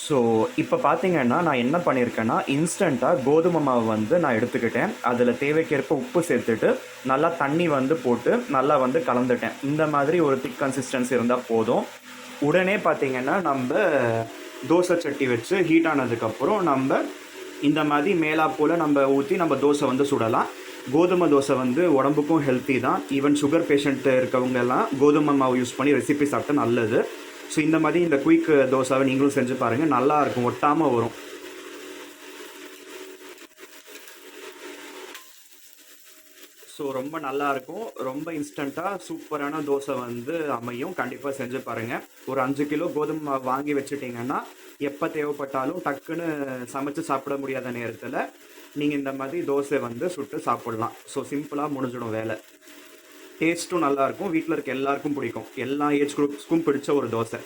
So இப்போ பார்த்தீங்கன்னா நான் என்ன பண்ணியிருக்கேன்னா இன்ஸ்டண்ட்டாக கோதுமை மாவு வந்து நான் எடுத்துக்கிட்டேன். அதில் தேவைக்கேற்ப உப்பு சேர்த்துட்டு நல்லா தண்ணி வந்து போட்டு நல்லா வந்து கலந்துட்டேன். இந்த மாதிரி ஒரு திக் கன்சிஸ்டன்சி இருந்தால் போதும். உடனே பார்த்தீங்கன்னா நம்ம தோசை சட்டி வச்சு ஹீட் ஆனதுக்கப்புறம் நம்ம இந்த மாதிரி மேலாப்போல் நம்ம ஊற்றி நம்ம தோசை வந்து சுடலாம். கோதுமை தோசை வந்து உடம்புக்கும் ஹெல்த்தி தான். ஈவன் சுகர் பேஷண்ட் இருக்கவங்க எல்லாம் கோதுமை மாவு யூஸ் பண்ணி ரெசிபி சாப்பிட்டா நல்லது. ஸோ இந்த மாதிரி இந்த குயிக் தோசாவை நீங்களும் செஞ்சு பாருங்கள், நல்லாயிருக்கும், ஒட்டாமல் வரும். ஸோ ரொம்ப நல்லாயிருக்கும், ரொம்ப இன்ஸ்டண்ட்டாக சூப்பரான தோசை வந்து அமையும். கண்டிப்பாக செஞ்சு பாருங்கள். ஒரு 5 கிலோ கோதுமை மாவு வாங்கி வச்சுட்டிங்கன்னா எப்போ தேவைப்பட்டாலும் டக்குன்னு சமைச்சு சாப்பிட முடியாத நேரத்தில் நீங்கள் இந்த மாதிரி தோசை வந்து சுட்டு சாப்பிட்லாம். ஸோ சிம்பிளாக முடிஞ்சிடும் வேலை. டேஸ்ட்டும் நல்லாயிருக்கும், வீட்டில் இருக்க எல்லாருக்கும் பிடிக்கும், எல்லா ஏஜ் குரூப்ஸ்க்கும் பிடிச்ச ஒரு தோசை.